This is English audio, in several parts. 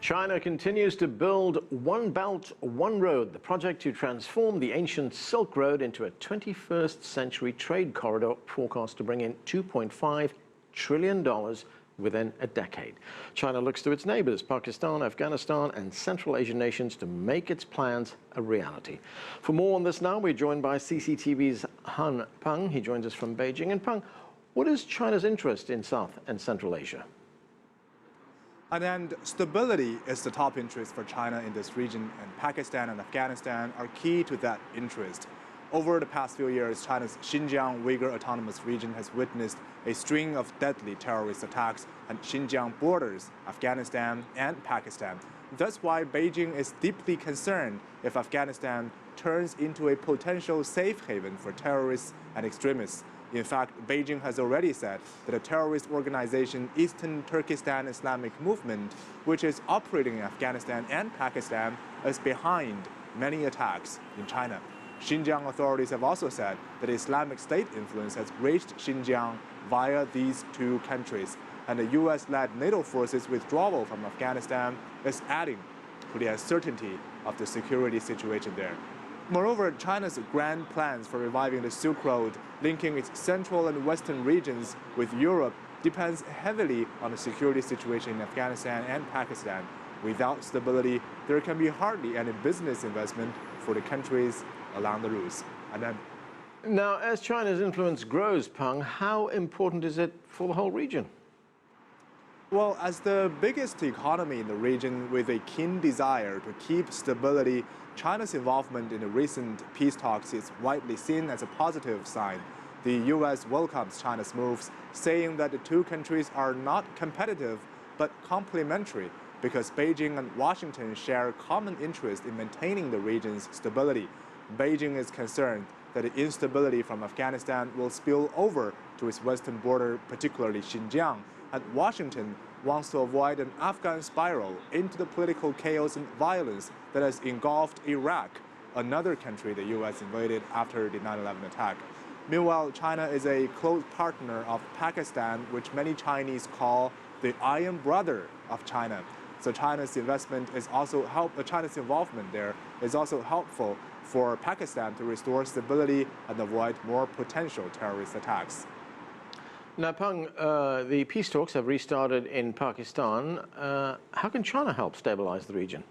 China continues to build One Belt, One Road, the project to transform the ancient Silk Road into a 21st century trade corridor forecast to bring in $2.5 trillion within a decade. China looks to its neighbors, Pakistan, Afghanistan, and Central Asian nations to make its plans a reality. For more on this now, we're joined by CCTV's Peng. He joins us from Beijing. And Peng, what is China's interest in South and Central Asia? And stability is the top interest for China in this region, and Pakistan and Afghanistan are key to that interest. Over the past few years, China's Xinjiang Uyghur Autonomous Region has witnessed a string of deadly terrorist attacks, and Xinjiang borders Afghanistan and Pakistan. That's why Beijing is deeply concerned if Afghanistan turns into a potential safe haven for terrorists and extremists. In fact, Beijing has already said that a terrorist organization, Eastern Turkestan Islamic Movement, which is operating in Afghanistan and Pakistan, is behind many attacks in China. Xinjiang authorities have also said that Islamic State influence has reached Xinjiang via these two countries, and the US-led NATO forces' withdrawal from Afghanistan is adding to the uncertainty of the security situation there. Moreover, China's grand plans for reviving the Silk Road, linking its central and western regions with Europe, depends heavily on the security situation in Afghanistan and Pakistan. Without stability, there can be hardly any business investment for the countries along the routes. And then, now, as China's influence grows, Peng, how important is it for the whole region? Well, as the biggest economy in the region with a keen desire to keep stability, China's involvement in the recent peace talks is widely seen as a positive sign. The US welcomes China's moves, saying that the two countries are not competitive but complementary because Beijing and Washington share common interest in maintaining the region's stability. Beijing is concerned that the instability from Afghanistan will spill over to its western border, particularly Xinjiang, and Washington wants to avoid an Afghan spiral into the political chaos and violence that has engulfed Iraq, another country the US invaded after the 9/11 attack. Meanwhile, China is a close partner of Pakistan, which many Chinese call the Iron Brother of China. So China's involvement there is also helpful for Pakistan to restore stability and avoid more potential terrorist attacks. Now, Peng, the peace talks have restarted in Pakistan. How can China help stabilize the region?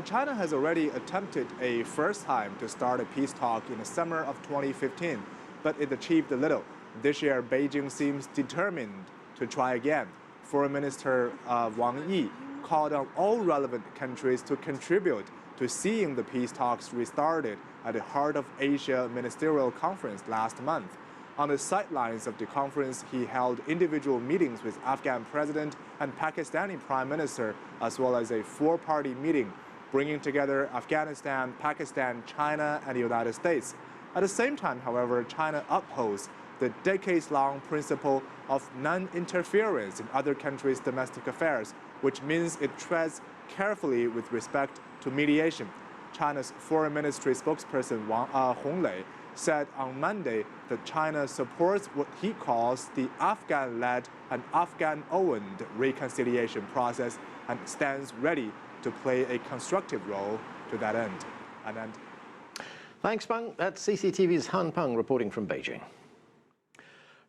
China has already attempted a first time to start a peace talk in the summer of 2015, but it achieved little. This year, Beijing seems determined to try again. Foreign Minister Wang Yi called on all relevant countries to contribute to seeing the peace talks restarted at the Heart of Asia Ministerial Conference last month. On the sidelines of the conference, he held individual meetings with Afghan President and Pakistani Prime Minister, as well as a four-party meeting, bringing together Afghanistan, Pakistan, China, and the United States. At the same time, however, China upholds the decades-long principle of non-interference in other countries' domestic affairs, which means it treads carefully with respect to mediation. China's Foreign Ministry spokesperson Wang Honglei said on Monday that China supports what he calls the Afghan-led and Afghan-owned reconciliation process and stands ready to play a constructive role to that end. Thanks, Peng. That's CCTV's Peng reporting from Beijing.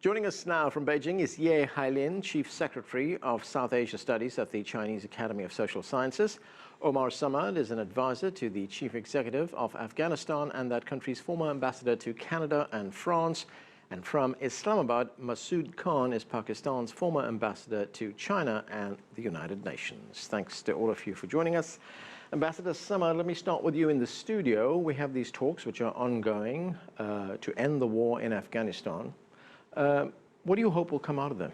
Joining us now from Beijing is Hailin, Chief Secretary of South Asia Studies at the Chinese Academy of Social Sciences. Omar Samad is an advisor to the Chief Executive of Afghanistan and that country's former ambassador to Canada and France. And from Islamabad, Masood Khan is Pakistan's former ambassador to China and the United Nations. Thanks to all of you for joining us. Ambassador Samad, let me start with you in the studio. We have these talks which are ongoing to end the war in Afghanistan. What do you hope will come out of them?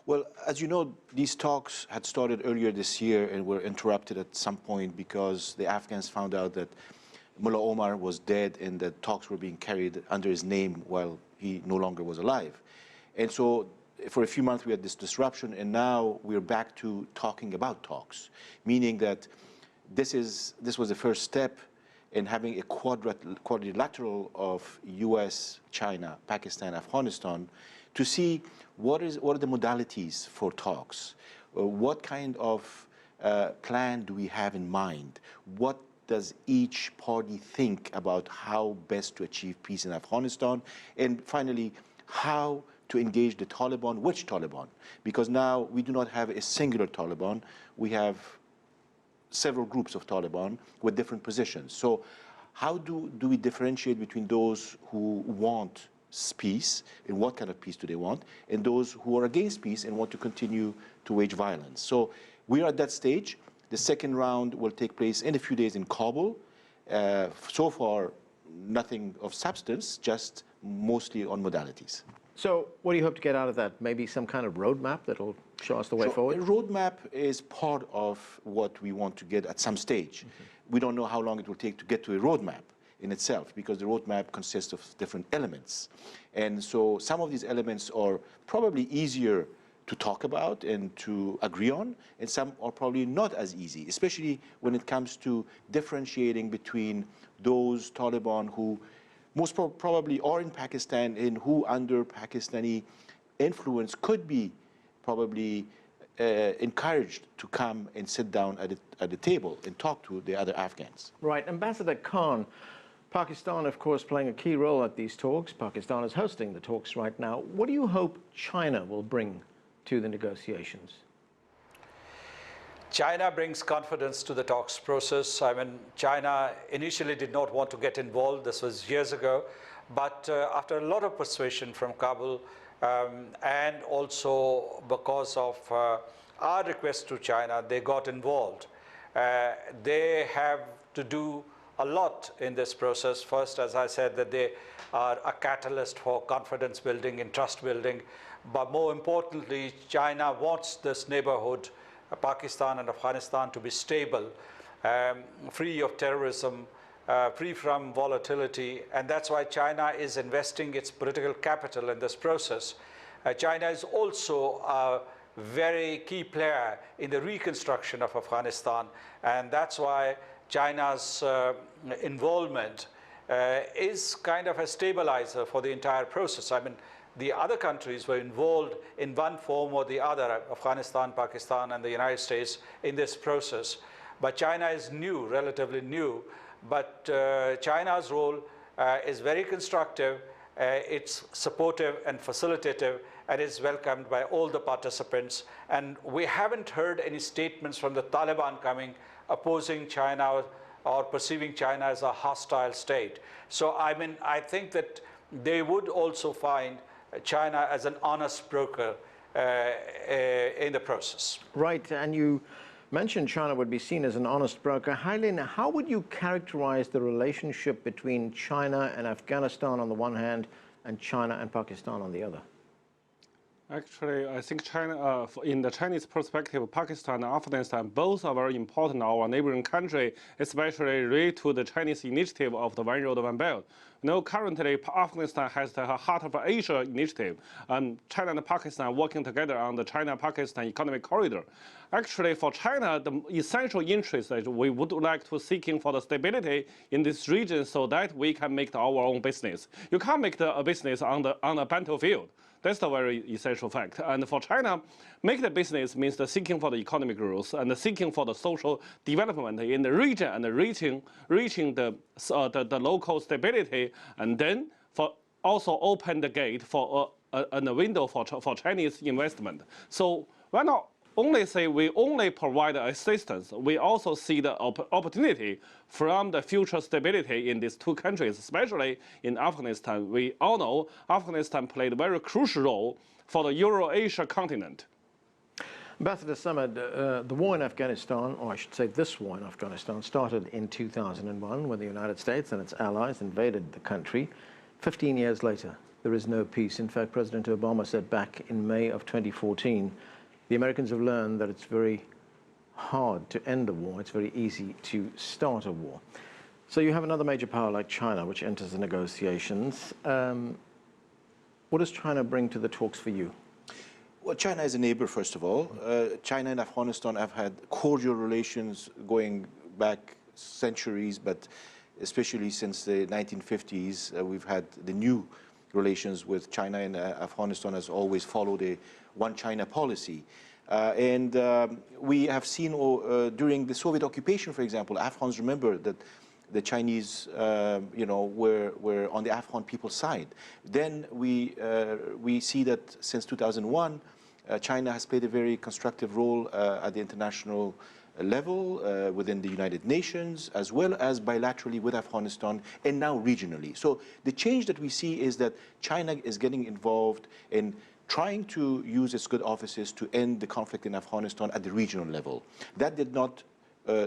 Well, as you know, these talks had started earlier this year and were interrupted at some point because the Afghans found out that Mullah Omar was dead and that talks were being carried under his name while he no longer was alive. And so for a few months we had this disruption, and now we're back to talking about talks, meaning that this was the first step in having a quadrilateral of US, China, Pakistan, Afghanistan to see what are the modalities for talks. what kind of plan do we have in mind? What does each party think about how best to achieve peace in Afghanistan? And finally, how to engage the Taliban, which Taliban? Because now we do not have a singular Taliban, we have several groups of Taliban with different positions. So how do we differentiate between those who want peace, and what kind of peace do they want, and those who are against peace and want to continue to wage violence? So we are at that stage. The second round will take place in a few days in Kabul. So far, nothing of substance, just mostly on modalities. So what do you hope to get out of that? Maybe some kind of roadmap that'll show us the way forward? A roadmap is part of what we want to get at some stage. We don't know how long it will take to get to a roadmap in itself, because the roadmap consists of different elements. And so some of these elements are probably easier to talk about and to agree on, and some are probably not as easy, especially when it comes to differentiating between those Taliban who most probably are in Pakistan and who under Pakistani influence could be probably encouraged to come and sit down at the table and talk to the other Afghans. Right. Ambassador Khan, Pakistan, of course, playing a key role at these talks. Pakistan is hosting the talks right now. What do you hope China will bring to the negotiations? China brings confidence to the talks process. I mean, China initially did not want to get involved. This was years ago. But after a lot of persuasion from Kabul, and also because of our request to China, they got involved. They have to do a lot in this process. First, as I said, that they are a catalyst for confidence building and trust building. But more importantly, China wants this neighborhood, Pakistan and Afghanistan, to be stable, free of terrorism, free from volatility. And that's why China is investing its political capital in this process. China is also a very key player in the reconstruction of Afghanistan. And that's why China's involvement is kind of a stabilizer for the entire process. I mean, the other countries were involved in one form or the other, Afghanistan, Pakistan, and the United States, in this process. But China is new, relatively new. But China's role is very constructive. It's supportive and facilitative, and is welcomed by all the participants. And we haven't heard any statements from the Taliban coming opposing China or perceiving China as a hostile state. So I mean, I think that they would also find China as an honest broker in the process. Right, and you mentioned China would be seen as an honest broker. Hailin, how would you characterize the relationship between China and Afghanistan on the one hand and China and Pakistan on the other? Actually, I think China, in the Chinese perspective, Pakistan and Afghanistan both are very important, our neighboring country, especially related to the Chinese initiative of the One Road, One Belt. You know, currently, Afghanistan has the Heart of Asia initiative, and China and Pakistan are working together on the China-Pakistan economic corridor. Actually, for China, the essential interest that we would like to seeking for the stability in this region so that we can make our own business. You can't make the business on a battlefield. That's the very essential fact. And for China, make the business means the seeking for the economic growth and the seeking for the social development in the region and reaching the local stability, and then for also open the gate for a window for Chinese investment. So why not only say we only provide assistance, we also see the opportunity from the future stability in these two countries, especially in Afghanistan. We all know Afghanistan played a very crucial role for the Euro-Asia continent. Ambassador Samad, the war in Afghanistan, or I should say this war in Afghanistan, started in 2001 when the United States and its allies invaded the country. 15 years later, there is no peace. In fact, President Obama said back in May of 2014, the Americans have learned that it's very hard to end a war. It's very easy to start a war. So you have another major power like China, which enters the negotiations. What does China bring to the talks for you? Well, China is a neighbor, first of all. China and Afghanistan have had cordial relations going back centuries, but especially since the 1950s, we've had the new relations with China, and Afghanistan has always followed a one China policy. We have seen during the Soviet occupation, for example, Afghans remember that the Chinese, were on the Afghan people's side. Then we see that since 2001, China has played a very constructive role at the international level within the United Nations, as well as bilaterally with Afghanistan, and now regionally. So the change that we see is that China is getting involved in trying to use its good offices to end the conflict in Afghanistan at the regional level. That did not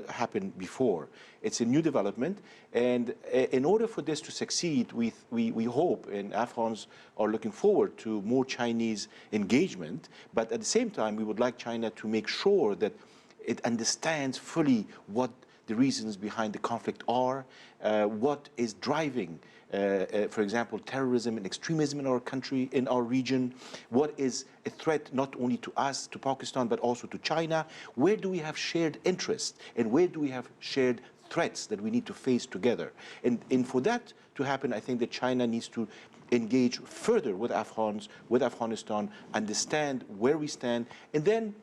happen before. It's a new development, and in order for this to succeed, we hope, and Afghans are looking forward to more Chinese engagement, but at the same time, we would like China to make sure that it understands fully what the reasons behind the conflict are, what is driving, for example, terrorism and extremism in our country, in our region, what is a threat not only to us, to Pakistan, but also to China. Where do we have shared interests, and where do we have shared threats that we need to face together? And for that to happen, I think that China needs to engage further with Afghans, with Afghanistan, understand where we stand, and then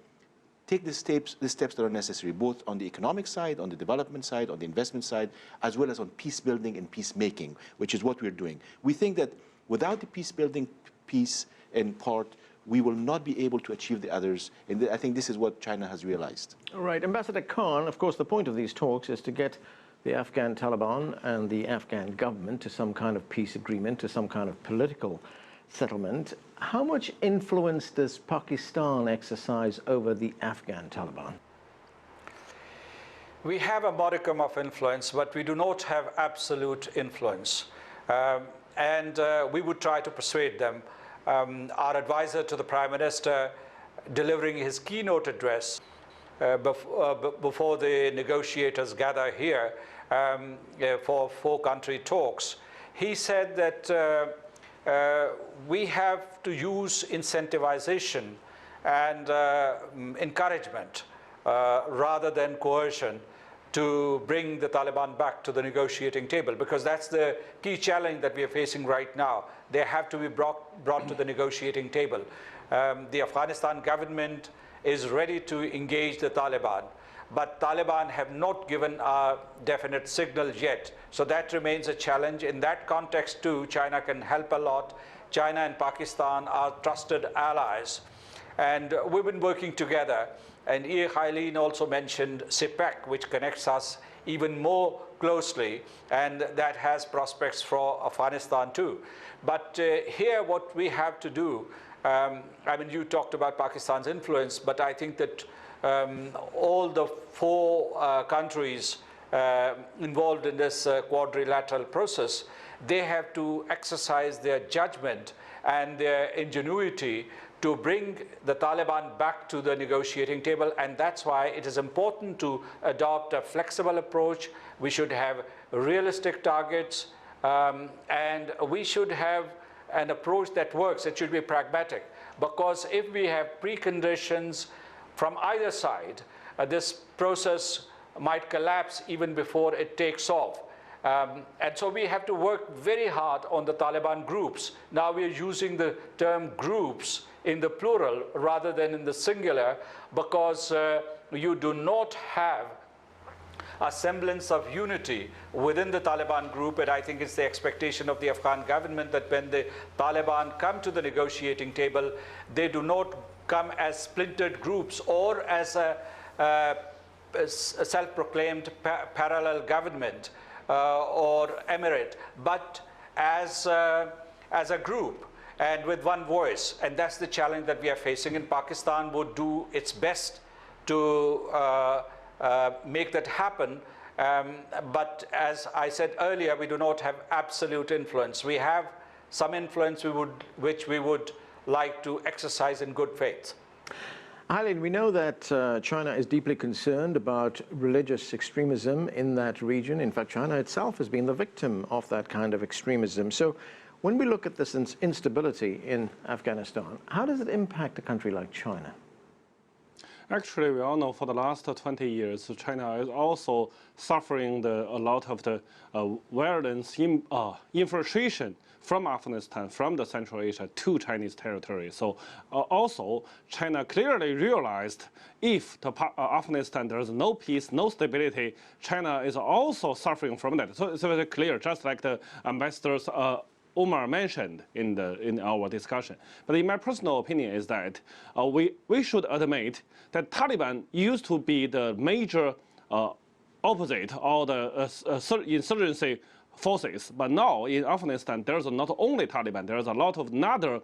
take the steps that are necessary, both on the economic side, on the development side, on the investment side, as well as on peace building and peacemaking, which is what we're doing. We think that without the peace building piece and part, we will not be able to achieve the others. And I think this is what China has realized. All right, Ambassador Khan, of course, the point of these talks is to get the Afghan Taliban and the Afghan government to some kind of peace agreement, to some kind of political settlement. How much influence does Pakistan exercise over the Afghan Taliban? We have a modicum of influence, but we do not have absolute influence. We would try to persuade them. Our advisor to the Prime Minister, delivering his keynote address before the negotiators gather here for four-country talks, he said that we have to use incentivization and encouragement rather than coercion to bring the Taliban back to the negotiating table, because that's the key challenge that we are facing right now. They have to be brought to the negotiating table. The Afghanistan government is ready to engage the Taliban, but Taliban have not given a definite signal yet. So that remains a challenge. In that context too, China can help a lot. China and Pakistan are trusted allies. And we've been working together. And Hailin also mentioned CPEC, which connects us even more closely, and that has prospects for Afghanistan too. But here what we have to do, I mean, you talked about Pakistan's influence, but I think that all the four countries involved in this quadrilateral process, they have to exercise their judgment and their ingenuity to bring the Taliban back to the negotiating table. And that's why it is important to adopt a flexible approach. We should have realistic targets, and we should have an approach that works. It should be pragmatic, because if we have preconditions from either side, this process might collapse even before it takes off. And so we have to work very hard on the Taliban groups. Now we are using the term groups in the plural rather than in the singular, because you do not have a semblance of unity within the Taliban group. And I think it's the expectation of the Afghan government that when the Taliban come to the negotiating table, they do not come as splintered groups or as a self-proclaimed parallel government or emirate, but as a group and with one voice. And that's the challenge that we are facing. And Pakistan would do its best to make that happen. But as I said earlier, we do not have absolute influence. We have some influence which we would like to exercise in good faith. Hailin, we know that China is deeply concerned about religious extremism in that region. In fact, China itself has been the victim of that kind of extremism. So when we look at this instability in Afghanistan, how does it impact a country like China? Actually, we all know for the last 20 years, China is also suffering a lot of the violence infiltration from Afghanistan, from the Central Asia to Chinese territory. So also, China clearly realized if Afghanistan there is no peace, no stability, China is also suffering from that. So it's very clear, just like the ambassadors Omar mentioned in our discussion. But in my personal opinion is that we should admit that Taliban used to be the major opposite or the insurgency forces. But now in Afghanistan, there's not only Taliban, there's a lot of other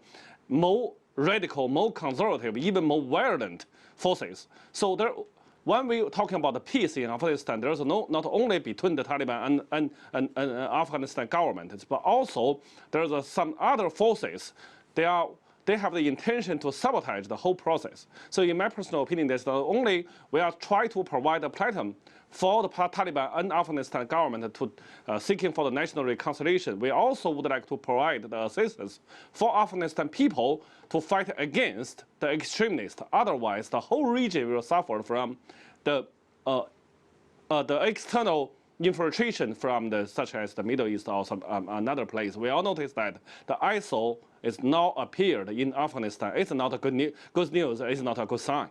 more radical, more conservative, even more violent forces. So when we're talking about the peace in Afghanistan, there's not only between the Taliban and Afghanistan government, but also there's some other forces. They have the intention to sabotage the whole process. So in my personal opinion, that's not only we are trying to provide a platform for the Taliban and Afghanistan government to seeking for the national reconciliation, we also would like to provide the assistance for Afghanistan people to fight against the extremists. Otherwise, the whole region will suffer from the external infiltration from such as the Middle East or some another place. We all notice that the ISIL is now appeared in Afghanistan. It's not a good news. It's not a good sign.